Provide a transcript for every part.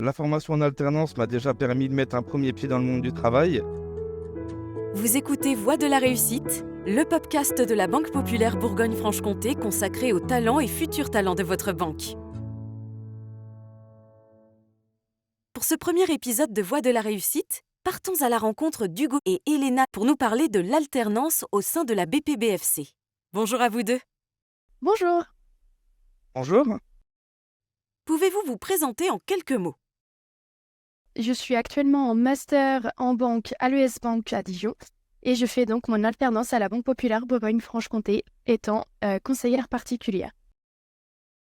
La formation en alternance m'a déjà permis de mettre un premier pied dans le monde du travail. Vous écoutez Voix de la réussite, le podcast de la Banque Populaire Bourgogne-Franche-Comté consacré aux talents et futurs talents de votre banque. Pour ce premier épisode de Voix de la réussite, partons à la rencontre d'Hugo et Elena pour nous parler de l'alternance au sein de la BPBFC. Bonjour à vous deux. Bonjour, Bonjour. Pouvez-vous vous présenter en quelques mots ? je suis actuellement en master en banque à l'ES Bank à Dijon et je fais donc mon alternance à la Banque Populaire Bourgogne-Franche-Comté étant conseillère particulière.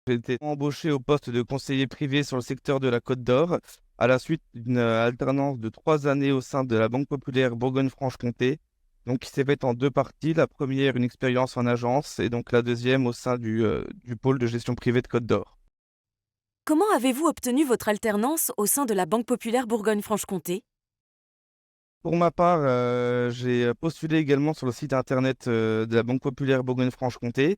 J'ai été embauché au poste de conseiller privé sur le secteur de la Côte d'Or à la suite d'une alternance de 3 années au sein de la Banque Populaire Bourgogne-Franche-Comté. Donc, qui s'est faite en deux parties. La première, une expérience en agence, et donc la deuxième au sein du pôle de gestion privée de Côte d'Or. Comment avez-vous obtenu votre alternance au sein de la Banque Populaire Bourgogne-Franche-Comté ? Pour ma part, j'ai postulé également sur le site internet de la Banque Populaire Bourgogne-Franche-Comté,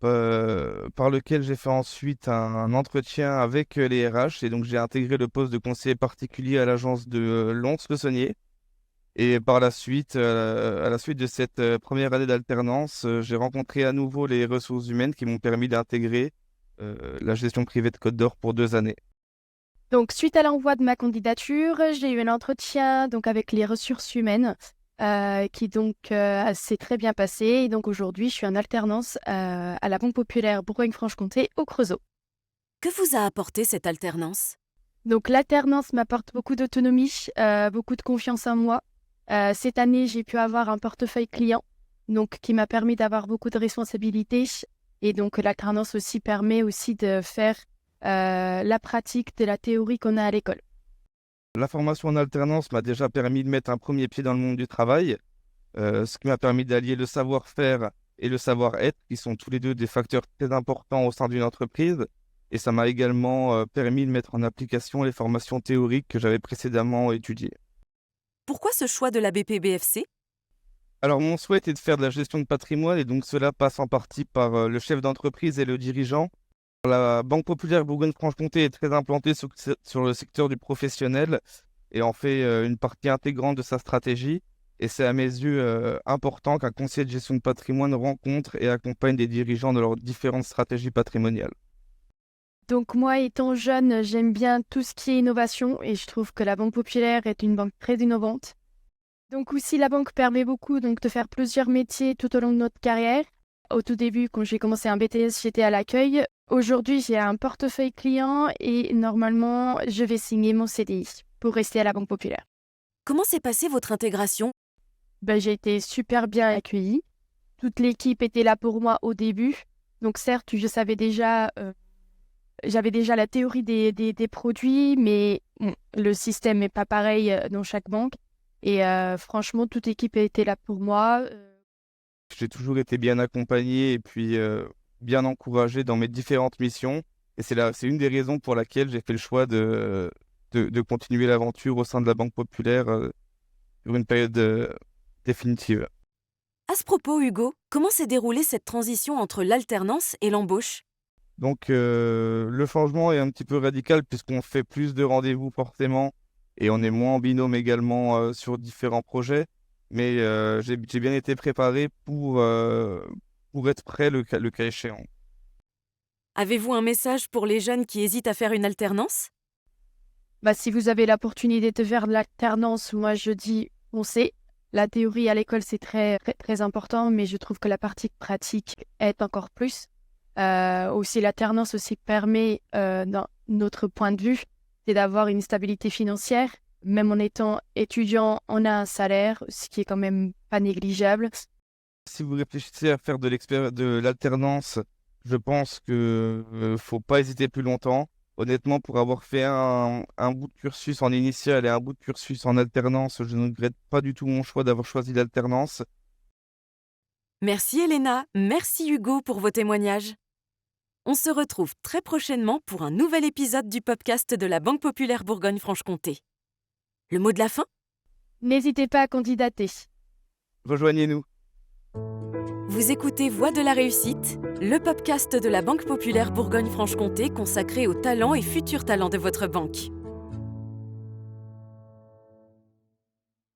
par lequel j'ai fait ensuite un entretien avec les RH, et donc j'ai intégré le poste de conseiller particulier à l'agence de Lons-le-Saunier. Et par la suite, à la suite de cette première année d'alternance, j'ai rencontré à nouveau les ressources humaines qui m'ont permis d'intégrer la gestion privée de Côte d'Or pour 2 années. Donc suite à l'envoi de ma candidature, j'ai eu un entretien donc avec les ressources humaines qui donc s'est très bien passé et donc aujourd'hui je suis en alternance à la Banque Populaire Bourgogne-Franche-Comté au Creusot. Que vous a apporté cette alternance ? Donc l'alternance m'apporte beaucoup d'autonomie, beaucoup de confiance en moi. Cette année, j'ai pu avoir un portefeuille client, donc qui m'a permis d'avoir beaucoup de responsabilités. Et donc l'alternance aussi permet aussi de faire la pratique de la théorie qu'on a à l'école. La formation en alternance m'a déjà permis de mettre un premier pied dans le monde du travail, ce qui m'a permis d'allier le savoir-faire et le savoir-être, qui sont tous les deux des facteurs très importants au sein d'une entreprise. Et ça m'a également permis de mettre en application les formations théoriques que j'avais précédemment étudiées. Pourquoi ce choix de la BPBFC ? Alors, mon souhait est de faire de la gestion de patrimoine, et donc cela passe en partie par le chef d'entreprise et le dirigeant. La Banque Populaire Bourgogne-Franche-Comté est très implantée sur le secteur du professionnel et en fait une partie intégrante de sa stratégie. Et c'est à mes yeux important qu'un conseiller de gestion de patrimoine rencontre et accompagne des dirigeants dans leurs différentes stratégies patrimoniales. Donc moi, étant jeune, j'aime bien tout ce qui est innovation et je trouve que la Banque Populaire est une banque très innovante. Donc aussi, la banque permet beaucoup donc, de faire plusieurs métiers tout au long de notre carrière. Au tout début, quand j'ai commencé un BTS, j'étais à l'accueil. Aujourd'hui, j'ai un portefeuille client et normalement, je vais signer mon CDI pour rester à la Banque Populaire. Comment s'est passée votre intégration ? J'ai été super bien accueillie. Toute l'équipe était là pour moi au début. Donc certes, j'avais déjà la théorie des produits, mais le système n'est pas pareil dans chaque banque. Et franchement, toute l'équipe a été là pour moi. J'ai toujours été bien accompagné et puis bien encouragé dans mes différentes missions. Et c'est une des raisons pour laquelle j'ai fait le choix de continuer l'aventure au sein de la Banque Populaire pour une période définitive. À ce propos, Hugo, comment s'est déroulée cette transition entre l'alternance et l'embauche ? Donc le changement est un petit peu radical puisqu'on fait plus de rendez-vous forcément et on est moins en binôme également sur différents projets. Mais j'ai bien été préparé pour être prêt le cas échéant. Avez-vous un message pour les jeunes qui hésitent à faire une alternance ? Si vous avez l'opportunité de faire de l'alternance, moi je dis foncez. La théorie à l'école, c'est très, très, très important, mais je trouve que la partie pratique est encore plus. Aussi, l'alternance aussi permet, dans notre point de vue, c'est d'avoir une stabilité financière. Même en étant étudiant, on a un salaire, ce qui est quand même pas négligeable. Si vous réfléchissez à faire de l'alternance, je pense que faut pas hésiter plus longtemps. Honnêtement, pour avoir fait un bout de cursus en initial et un bout de cursus en alternance, je ne regrette pas du tout mon choix d'avoir choisi l'alternance. Merci Elena, merci Hugo pour vos témoignages. On se retrouve très prochainement pour un nouvel épisode du podcast de la Banque Populaire Bourgogne-Franche-Comté. Le mot de la fin ? N'hésitez pas à candidater. Rejoignez-nous. Vous écoutez Voix de la réussite, le podcast de la Banque Populaire Bourgogne-Franche-Comté consacré aux talents et futurs talents de votre banque.